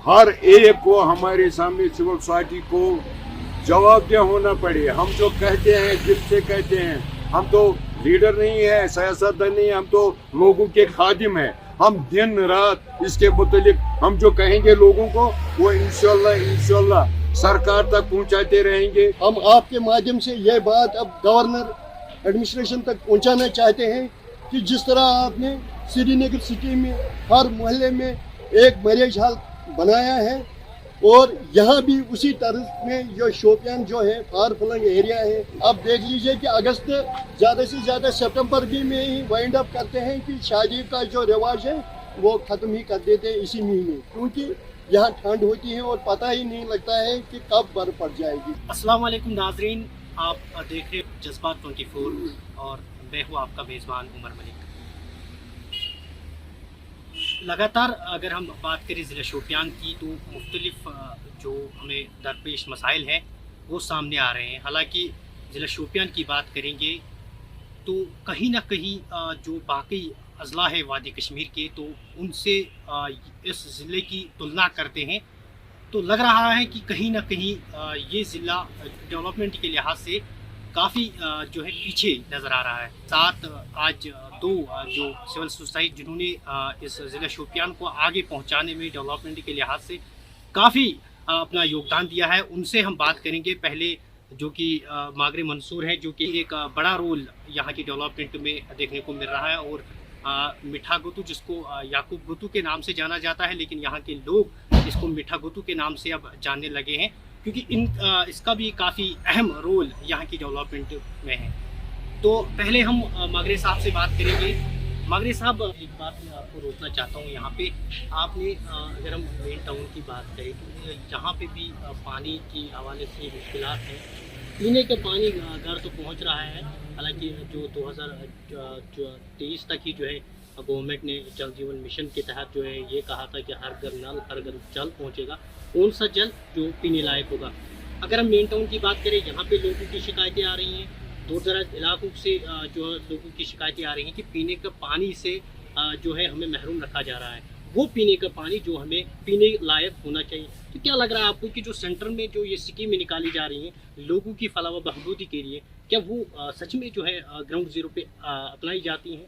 हर एक को हमारे सामने सिविल सोसाइटी को जवाबदेह होना पड़े। हम जो कहते हैं दिल से कहते हैं, हम तो लीडर नहीं है, सियासतदान नहीं है, हम तो लोगों के खादिम हैं। हम दिन रात इसके मुतालिक हम जो कहेंगे लोगों को वो इंशाल्लाह सरकार तक पहुंचाते रहेंगे। हम आपके माध्यम से यह बात अब गवर्नर एडमिनिस्ट्रेशन तक पहुंचाना चाहते हैं कि जिस तरह आपने श्रीनगर सिटी में हर मोहल्ले में एक मैरिज हॉल बनाया है और यहाँ भी उसी तरह में जो शोपियान जो है फार फ्लंग एरिया है, अब देख लीजिए कि अगस्त ज़्यादा से ज़्यादा सितंबर भी में ही वाइंड अप करते हैं कि शादी का जो रिवाज है वो ख़त्म ही कर देते हैं इसी महीने, क्योंकि यहाँ ठंड होती है और पता ही नहीं लगता है कि कब बर्फ पड़ जाएगी। अस्सलाम वालेकुम नाजरीन, आप देख रहे हो जज्बात 24 और मैं हूँ आपका मेज़बान उमर मलिक। लगातार अगर हम बात करें ज़िला शोपियान की तो मुख्तलिफ जो हमें दरपेश मसाइल हैं वो सामने आ रहे हैं। हालांकि ज़िला शोपियान की बात करेंगे तो कहीं ना कहीं जो बाकी अजला है वादी कश्मीर के, तो उनसे इस ज़िले की तुलना करते हैं तो लग रहा है कि कहीं ना कहीं ये ज़िला डेवलपमेंट के लिहाज से काफ़ी जो है पीछे नज़र आ रहा है। साथ आज दो जो सिविल सोसाइटी जिन्होंने इस ज़िला शोपियान को आगे पहुंचाने में डेवलपमेंट के लिहाज से काफ़ी अपना योगदान दिया है, उनसे हम बात करेंगे। पहले जो कि मागरे मंसूर है, जो कि एक बड़ा रोल यहाँ की डेवलपमेंट में देखने को मिल रहा है, और मिठा गुतू जिसको याकूब गुतू के नाम से जाना जाता है, लेकिन यहाँ के लोग इसको मिठा गुतू के नाम से अब जानने लगे हैं क्योंकि इसका भी काफ़ी अहम रोल यहाँ की डेवलपमेंट में है। तो पहले हम मागरे साहब से बात करेंगे। मागरे साहब, एक बात मैं आपको रोकना चाहता हूँ यहाँ पे। आपने अगर हम मेन टाउन की बात करें तो यहाँ पे भी पानी के हवाले से मुश्किलात हैं। पीने का पानी घर तो पहुँच रहा है, हालांकि जो 2023 तक ही जो है गवर्नमेंट ने जल जीवन मिशन के तहत जो है ये कहा था कि हर घर नल हर घर जल पहुँचेगा। कौन सा जल जो पीने लायक होगा। अगर हम मेन टाउन की बात करें, यहाँ पे लोगों की शिकायतें आ रही हैं, दूर दराज इलाकों से जो लोगों की शिकायतें आ रही हैं कि पीने का पानी से जो है हमें महरूम रखा जा रहा है, वो पीने का पानी जो हमें पीने लायक होना चाहिए। तो क्या लग रहा है आपको कि जो सेंटर में जो ये स्कीमें निकाली जा रही हैं लोगों की फलाह व बहबूदी के लिए, क्या वो सच में जो है ग्राउंड जीरो पे अप्लाई जाती हैं?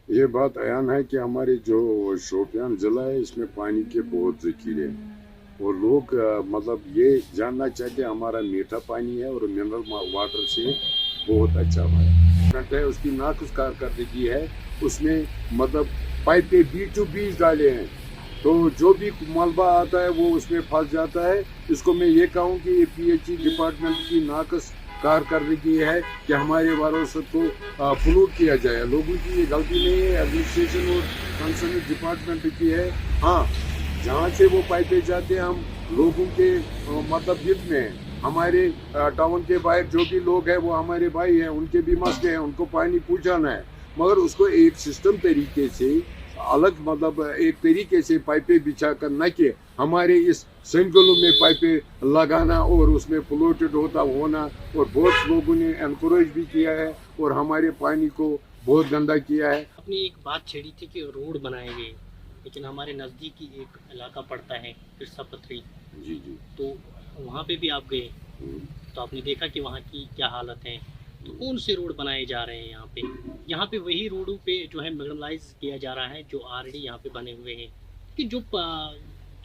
ये बात अयान है कि हमारे जो शोपियान ज़िला है इसमें पानी के बहुत ज़खीरे हैं और लोग मतलब ये जानना चाहते हैं हमारा मीठा पानी है और मिनरल वाटर से बहुत अच्छा है। उसकी नाकुस कारकर्दगी है, उसमें मतलब पाइपें बीच टू बीच डाले हैं, तो जो भी मलबा आता है वो उसमें फंस जाता है। इसको मैं ये कहूँ कि PHE डिपार्टमेंट की नाकुस कारकर्दगी है कि हमारे वारों को फ्लूट किया जाए। लोगों की ये गलती नहीं है, एडमिनिस्ट्रेशन और कंसर्न डिपार्टमेंट की है। हाँ, जहाँ से वो पाइपें जाते हैं हम लोगों के मतलब हित में हैं। हमारे टाउन के बाहर जो भी लोग हैं वो हमारे भाई हैं, उनके भी मसले हैं, उनको पानी पहुँचाना है, मगर उसको एक सिस्टम तरीके से अलग मतलब एक तरीके से पाइपें बिछा कर, न कि हमारे इस सिंगलों में पाइपें लगाना और उसमें फ्लोटेड होना। और बहुत लोगों ने एनकरेज भी किया है और हमारे पानी को बहुत गंदा किया है। अपनी एक बात छेड़ी थी कि रोड बनाए गए, लेकिन हमारे नज़दीक ही एक इलाका पड़ता है किरसा पथरी, जी, तो वहाँ पे भी आप गए तो आपने देखा कि वहाँ की क्या हालत है। तो कौन से रोड बनाए जा रहे हैं यहाँ पे? यहाँ पे वही रोडों पे जो है मिनरलाइज किया जा रहा है जो ऑलरेडी यहाँ पे बने हुए हैं, कि जो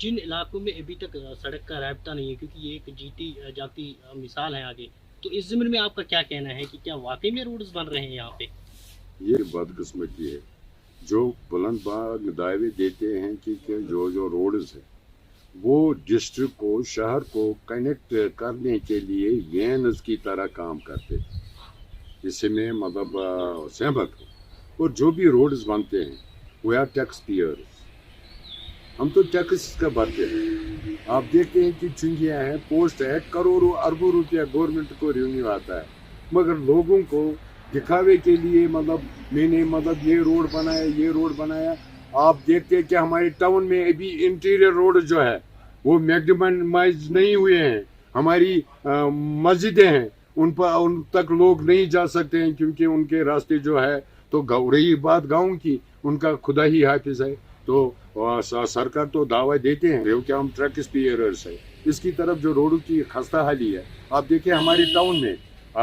जिन इलाकों में अभी तक सड़क का राब्ता नहीं है, क्योंकि ये एक जीती जाती मिसाल है आगे। तो इस ज़मीन में आपका क्या कहना है कि क्या वाकई में रोड्स बन रहे हैं यहाँ पे? ये बदकिस्मती है जो बुलंद बाग दावे देते हैं कि जो रोड्स है वो डिस्ट्रिक्ट को शहर को कनेक्ट करने के लिए वेन्स की तरह काम करते हैं। इससे मैं मतलब सहमत हूँ। और जो भी रोड्स बनते हैं वी आर टैक्स पेयर्स, हम तो टैक्स का भरते हैं। आप देखते हैं कि चुंगियाँ हैं, पोस्ट है, करोड़ों अरबों रुपया गवर्नमेंट को रेवेन्यू आता है, मगर लोगों को दिखावे के लिए मतलब मैंने मतलब ये रोड बनाया ये रोड बनाया। आप देखते हैं कि हमारे टाउन में अभी इंटीरियर रोड जो है वो मैक्सिमाइज नहीं हुए हैं। हमारी मस्जिदें हैं उन तक लोग नहीं जा सकते हैं क्योंकि उनके रास्ते जो है, तो रही बात गाँव की, उनका खुदा ही हाफिज है। तो सरकार तो दावा देते हैं कि हम ट्रक स्पीयर्स है, इसकी तरफ जो रोडों की खस्ता हाली है। आप देखिए हमारे टाउन में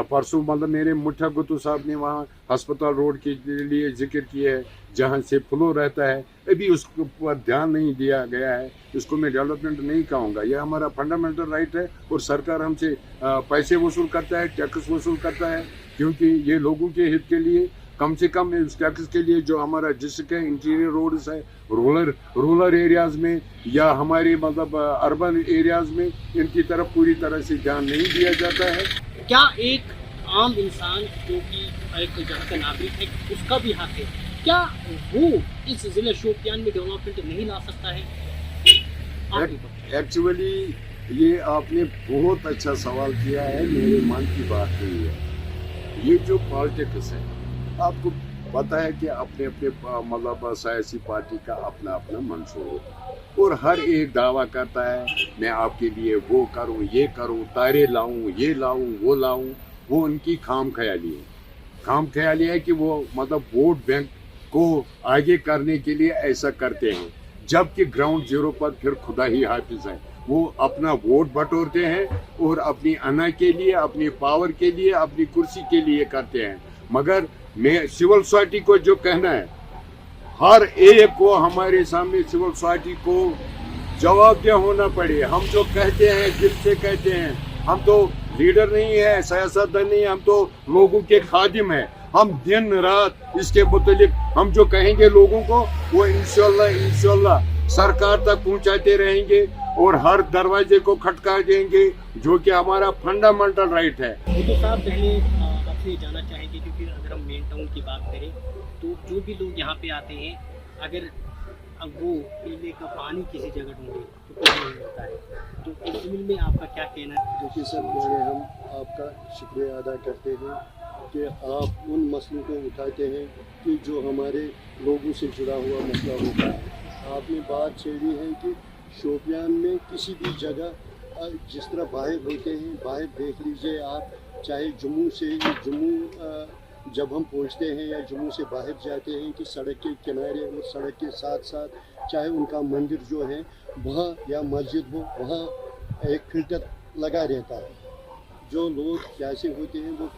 परसों मतलब मेरे मुठा गुत्तू साहब ने वहाँ अस्पताल रोड के लिए जिक्र किया है, जहाँ से फ्लो रहता है, अभी उसको पर ध्यान नहीं दिया गया है। इसको मैं डेवलपमेंट नहीं कहूँगा, यह हमारा फंडामेंटल राइट है और सरकार हमसे पैसे वसूल करता है, टैक्स वसूल करता है, क्योंकि ये लोगों के हित के लिए कम से कम इस टैक्स के लिए जो हमारा डिस्ट्रिक्ट है, इंटीरियर रोड्स है, रूरल एरियाज में या हमारे मतलब अर्बन एरियाज में, इनकी तरफ पूरी तरह से ध्यान नहीं दिया जाता है। क्या एक आम इंसान जो कि एक जहाँ का नागरिक है उसका भी हक है, क्या वो इस जिले शोपियान में डेवलपमेंट नहीं ला सकता है? एक्चुअली ये आपने बहुत अच्छा सवाल किया है, मेरे मन की बात नहीं है। ये जो पॉलिटिक्स है, आपको पता है कि अपने अपने मतलब सियासी पार्टी का अपना अपना मंशूर होता है और हर एक दावा करता है मैं आपके लिए वो करूं, ये करूं, तारे लाऊं, ये लाऊं, वो लाऊं। वो उनकी खाम ख्याली है कि वो मतलब वोट बैंक को आगे करने के लिए ऐसा करते हैं, जबकि ग्राउंड जीरो पर फिर खुदा ही हाफिज है। वो अपना वोट बटोरते हैं और अपनी अना के लिए, अपनी पावर के लिए, अपनी कुर्सी के लिए करते हैं। मगर मैं सिविल सोसाइटी को जो कहना है, हर एक को हमारे सामने सिविल सोसाइटी को जवाबदेह होना पड़े। हम जो कहते हैं दिल से कहते हैं, हम तो लीडर नहीं है, सियासतदान नहीं है, हम तो लोगों के खादिम हैं। हम दिन रात इसके मुतालिक हम जो कहेंगे लोगों को वो इंशाल्लाह सरकार तक पहुंचाते रहेंगे और हर दरवाजे को खटका देंगे, जो कि हमारा फंडामेंटल राइट है। तो साहब पहले आपसे जाना चाहेंगे, क्योंकि अगर हम मेन टाउन की बात करें तो जो भी लोग यहाँ पे आते हैं, अगर वो पीने का पानी किसी जगह ढूंढे तो कहीं नहीं मिलता है, तो इस ज़मीन में आपका क्या कहना है? देखिए सर, पहले हम आपका शुक्रिया अदा करते हैं कि आप उन मसलों को उठाते हैं कि जो हमारे लोगों से जुड़ा हुआ मसला होता है। आपने बात छेड़ी है कि शोपियान में किसी भी जगह जिस तरह बाहर होते हैं, बाहर देख लीजिए आप, चाहे जम्मू जब हम पहुंचते हैं या जम्मू से बाहर जाते हैं कि सड़क के किनारे और सड़क के साथ साथ चाहे उनका मंदिर जो है वहाँ या मस्जिद हो, वहाँ एक फिल्टर लगा रहता है। जो लोग कैसे होते हैं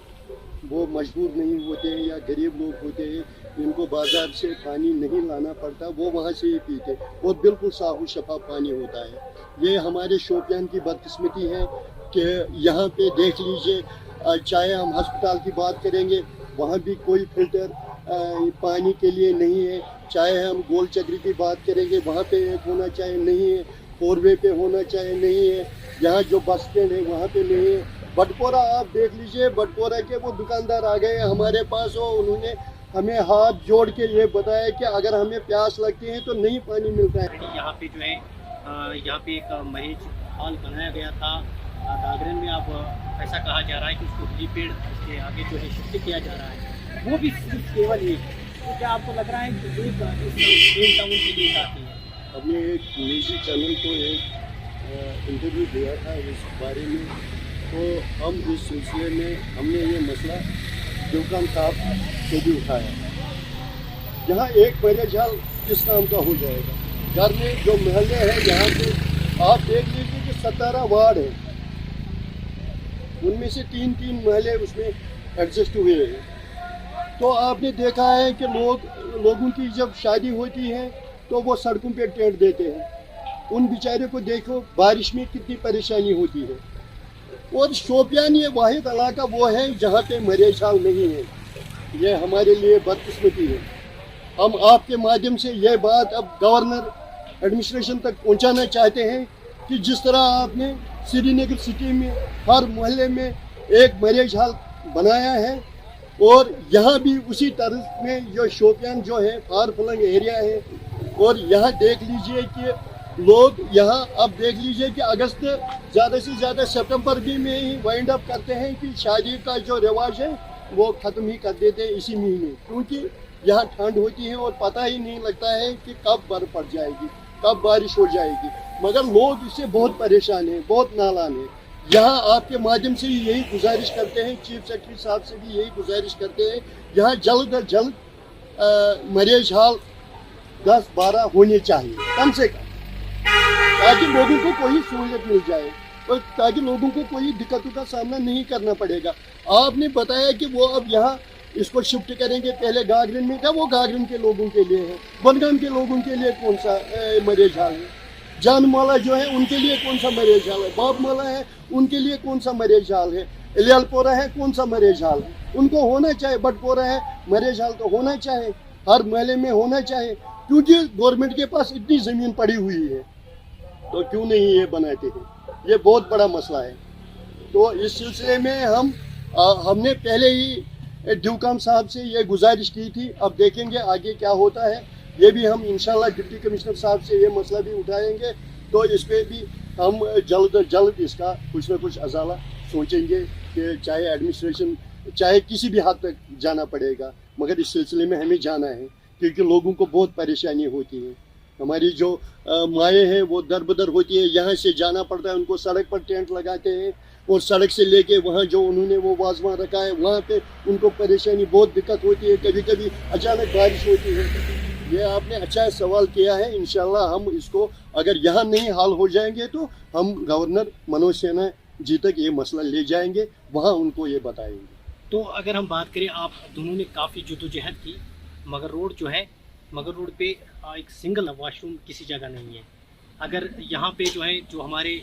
वो मजबूर नहीं होते हैं या गरीब लोग होते हैं, इनको बाज़ार से पानी नहीं लाना पड़ता, वो वहाँ से ही पीते और बिल्कुल साफ शफाफ पानी होता है। ये हमारे शोपियान की बदकिस्मती है कि यहाँ पे देख लीजिए, चाहे हम अस्पताल की बात करेंगे वहाँ भी कोई फिल्टर पानी के लिए नहीं है, चाहे हम गोल चक्री की बात करेंगे वहाँ पे एक होना चाहिए नहीं है, 4 वे पे होना चाहिए नहीं है, यहाँ जो बस स्टैंड है वहाँ पे नहीं है। बटपोरा आप देख लीजिए, बटपोरा के वो दुकानदार आ गए हमारे पास और उन्होंने हमें हाथ जोड़ के ये बताया कि अगर हमें प्यास लगती है तो नहीं पानी मिलता है। यहाँ पे जो है यहाँ पे एक मरीज हॉल बनाया गया था दागरन में, अब ऐसा कहा जा रहा है कि उसको रीपेड के आगे जो है शिफ्ट किया जा रहा है, वो भी सिर्फ केवल एक। तो क्या आपको लग रहा है कि एक मेन टाउन की लिए आती है? हमने एक निजी चैनल को एक इंटरव्यू दिया था इस बारे में, तो हम इस सिलसिले में हमने ये मसला दुकान साहब से भी उठाया। यहाँ एक मरीज हाल किस काम का हो जाएगा? घर में जो महल्ले हैं यहाँ पे आप देख लीजिए कि 17 वार्ड है, उनमें से 3 महल्ले उसमें एडजस्ट हुए हैं। तो आपने देखा है कि लोगों की जब शादी होती है तो वो सड़कों पे टेंट देते हैं, उन बेचारे को देखो बारिश में कितनी परेशानी होती है। और शोपियान ये वाहिद इलाका वो है जहाँ पे मरीज हाल नहीं है, ये हमारे लिए बदकिस्मती है। हम आपके माध्यम से ये बात अब गवर्नर एडमिनिस्ट्रेशन तक पहुँचाना चाहते हैं कि जिस तरह आपने श्रीनगर सिटी में हर मोहल्ले में एक मरीज हाल बनाया है, और यहाँ भी उसी तरह में जो शोपियान जो है फार फ्लंग एरिया है, और यहाँ देख लीजिए कि लोग यहाँ अब देख लीजिए कि अगस्त ज़्यादा से ज़्यादा सितंबर भी में ही वाइंड अप करते हैं कि शादी का जो रिवाज है वो ख़त्म ही कर देते हैं इसी महीने, क्योंकि यहाँ ठंड होती है और पता ही नहीं लगता है कि कब बर्फ़ पड़ जाएगी, कब बारिश हो जाएगी। मगर लोग इससे बहुत परेशान हैं, बहुत नालान हैं। यहाँ आपके माध्यम से यही गुजारिश करते हैं, चीफ सेक्रेटरी साहब से भी यही गुजारिश करते हैं, यहाँ जल्द अज जल्द मरीज हाल 10-12 होने चाहिए कम से कम, ताकि लोगों को कोई सहूलियत मिल जाए और ताकि लोगों को कोई दिक्कतों का सामना नहीं करना पड़ेगा। आपने बताया कि वो अब यहाँ इसको शिफ्ट करेंगे, पहले गागरिन में था, वो गागरिन के लोगों के लिए है, बनगाम के लोगों के लिए कौन सा मरेज हाल है, जानमाला जो है उनके लिए कौन सा मरेज हाल है, बापमाला है उनके लिए कौन सा मरेज हाल है, इलियालपोरा है कौन सा मरेज हाल है, उनको होना चाहिए। बटपोरा है मरेज हाल तो होना चाहिए, हर महल्ले में होना चाहिए, क्योंकि गवर्नमेंट के पास इतनी ज़मीन पड़ी हुई है तो क्यों नहीं ये बनाते हैं, ये बहुत बड़ा मसला है। तो इस सिलसिले में हमने पहले ही ड्यूकाम साहब से ये गुजारिश की थी, अब देखेंगे आगे क्या होता है। ये भी हम इंशाल्लाह डिप्टी कमिश्नर साहब से ये मसला भी उठाएंगे, तो इस पर भी हम जल्द इसका कुछ न कुछ अजाला सोचेंगे कि चाहे एडमिनिस्ट्रेशन चाहे किसी भी हद तक जाना पड़ेगा, मगर इस सिलसिले में हमें जाना है, क्योंकि लोगों को बहुत परेशानी होती है। हमारी जो माएँ हैं वो दर बदर होती है, यहाँ से जाना पड़ता है, उनको सड़क पर टेंट लगाते हैं और सड़क से लेके वहाँ जो उन्होंने वो वाजमा रखा है वहाँ पे उनको परेशानी बहुत दिक्कत होती है, कभी कभी अचानक बारिश होती है। ये आपने अच्छा सवाल किया है, इंशाल्लाह हम इसको अगर यहाँ नहीं हल हो जाएंगे तो हम गवर्नर मनोज सिन्हा जी तक ये मसला ले जाएंगे, वहाँ उनको ये बताएंगे। तो अगर हम बात करें, आप दोनों ने काफ़ी जद्दोजहद की, मगर रोड जो है, मगर रोड पे एक सिंगल वॉशरूम किसी जगह नहीं है। अगर यहाँ पे जो है जो हमारे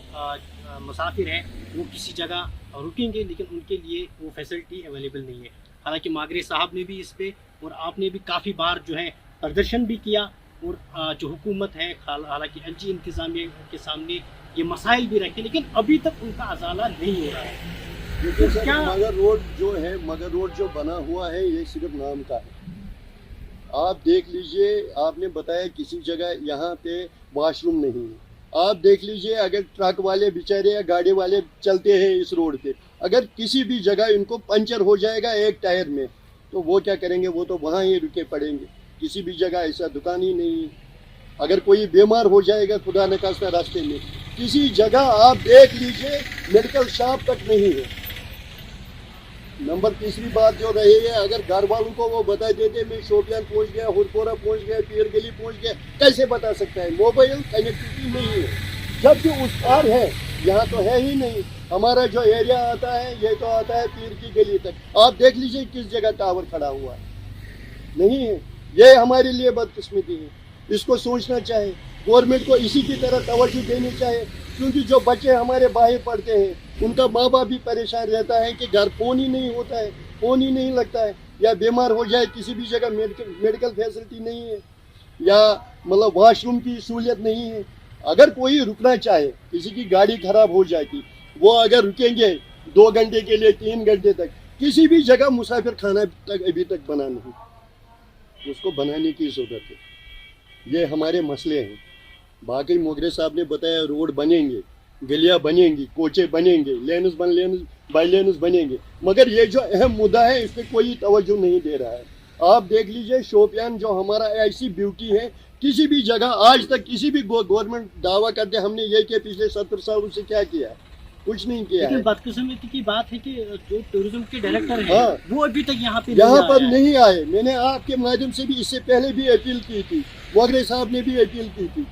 मुसाफिर हैं वो किसी जगह रुकेंगे, लेकिन उनके लिए वो फैसिलिटी अवेलेबल नहीं है। हालांकि मागरे साहब ने भी इस पे और आपने भी काफ़ी बार जो है प्रदर्शन भी किया, और जो हुकूमत है हालांकि एलजी इंतज़ामिया के सामने ये मसाइल भी रखे, लेकिन अभी तक उनका अजाला नहीं हो रहा है। तो क्या मगर रोड जो है, मगर रोड जो बना हुआ है ये सिर्फ नाम का है। आप देख लीजिए, आपने बताया किसी जगह यहाँ पे वॉशरूम नहीं है, आप देख लीजिए अगर ट्रक वाले बेचारे या गाड़ी वाले चलते हैं इस रोड पे, अगर किसी भी जगह इनको पंचर हो जाएगा एक टायर में तो वो क्या करेंगे, वो तो वहाँ ही रुके पड़ेंगे, किसी भी जगह ऐसा दुकान ही नहीं है। अगर कोई बीमार हो जाएगा खुदा न खास्ता रास्ते में, किसी जगह आप देख लीजिए मेडिकल शॉप तक नहीं है। नंबर तीसरी बात जो रही है, अगर घर वालों को वो बता देते मैं शोपियान पहुंच गया, हुरपोरा पहुंच गया, पीर गली पहुंच गया, कैसे बता सकता है? मोबाइल कनेक्टिविटी नहीं है, जबकि उस पार है, यहाँ तो है ही नहीं। हमारा जो एरिया आता है ये तो आता है पीर की गली तक, आप देख लीजिए किस जगह टावर खड़ा हुआ है, नहीं है। ये हमारे लिए बदकिस्मती है, इसको सोचना चाहिए, गवर्नमेंट को इसी की तरह तवज्जो देनी चाहिए, क्योंकि जो बच्चे हमारे बाहर पढ़ते हैं उनका माँ बाप भी परेशान रहता है कि घर फ़ोन ही नहीं होता है, फ़ोन ही नहीं लगता है, या बीमार हो जाए किसी भी जगह मेडिकल फैसिलिटी नहीं है, या मतलब वॉशरूम की सहूलियत नहीं है। अगर कोई रुकना चाहे, किसी की गाड़ी ख़राब हो जाती, वो अगर रुकेंगे 2 घंटे के लिए 3 घंटे तक, किसी भी जगह मुसाफिर खाना तक अभी तक बना नहीं, उसको बनाने की ज़रूरत है। ये हमारे मसले हैं। बाकी मोगरे साहब ने बताया रोड बनेंगे, गलियां बनेंगी, कोचे बनेंगे, लेन्स बाई लेन्स बनेंगे, मगर ये जो अहम मुद्दा है इस पर कोई तवज्जो नहीं दे रहा है। आप देख लीजिए शोपियान जो हमारा ऐसी ब्यूटी है, किसी भी जगह आज तक किसी भी गवर्नमेंट दावा करते हमने ये किया, पिछले 70 सालों से क्या किया, कुछ नहीं किया। लेकिन बदकिस्मती की बात है कि जो टूरिज्म के डायरेक्टर हैं वो अभी तक यहाँ पर नहीं आए। मैंने आपके माध्यम से भी इससे पहले भी अपील की थी, मोगरे साहब ने भी अपील की थी,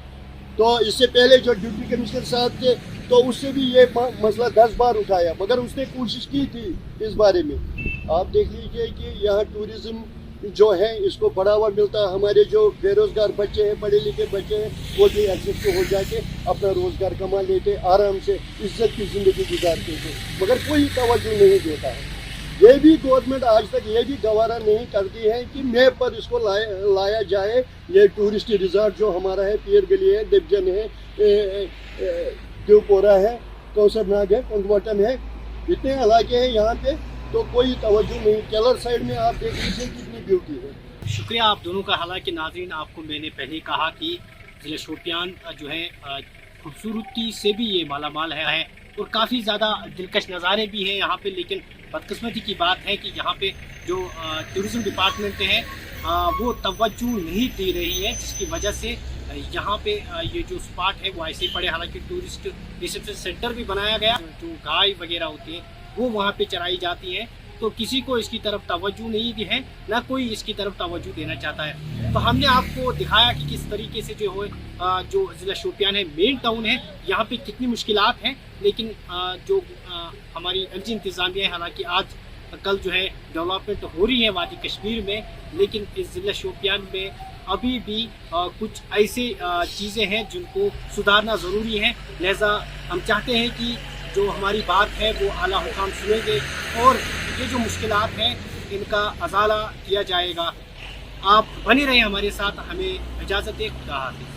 तो इससे पहले जो डिप्टी कमिश्नर साहब थे तो उससे भी ये मसला 10 बार उठाया, मगर उसने कोशिश की थी इस बारे में। आप देख लीजिए कि यहाँ टूरिज्म जो है इसको बढ़ावा मिलता है, हमारे जो बेरोजगार बच्चे हैं, पढ़े लिखे बच्चे हैं, वो भी एक्सेस हो जाके अपना रोजगार कमा लेते, आराम से इज्जत की ज़िंदगी गुजारते थे, मगर कोई तवज्जो नहीं देता है। ये भी गवर्नमेंट आज तक ये भी गवारा नहीं करती है कि मैप पर इसको लाया जाए। ये टूरिस्ट रिजॉर्ट जो हमारा है, पीर गली है, डिवीजन है, देवपोरा है, कौसरनाग है, कंगवाटन है, इतने इलाके हैं यहाँ पे, तो कोई तवज्जो नहीं। केलर साइड में आप देख लीजिए कितनी ब्यूटी है। शुक्रिया आप दोनों का। हालांकि नाज़रीन, आपको मैंने पहले ही कहा कि ज़िला शोपियान जो है खूबसूरती से भी ये मालामाल है और काफ़ी ज़्यादा दिलकश नज़ारे भी हैं यहाँ पे, लेकिन बदकिस्मती की बात है कि यहाँ पे जो टूरिज़म डिपार्टमेंट है वो तवज्जो नहीं दे रही है, जिसकी वजह से यहाँ पे ये जो स्पॉट है वो ऐसे ही पड़े। हालांकि टूरिस्ट रिसेप्शन सेंटर भी बनाया गया, जो गाय वगैरह होती हैं वो वहाँ पे चराई जाती हैं, तो किसी को इसकी तरफ तवज्जो नहीं दी है, ना कोई इसकी तरफ तवज्जो देना चाहता है। तो हमने आपको दिखाया कि किस तरीके से जो ज़िला शोपियान है, मेन टाउन है, यहाँ पे कितनी मुश्किलात हैं, लेकिन जो हमारी एलजी इंतज़ामिया है, हालांकि आज कल जो है डेवलपमेंट हो रही है वादी कश्मीर में, लेकिन इस ज़िला शोपियान में अभी भी कुछ ऐसे चीज़ें हैं जिनको सुधारना ज़रूरी है। लिहाजा हम चाहते हैं कि जो हमारी बात है वो आला हुकाम सुनेंगे और ये जो मुश्किलात हैं इनका अजाला किया जाएगा। आप बने रहें हमारे साथ, हमें इजाज़त दें। खुदा हाफ़िज़।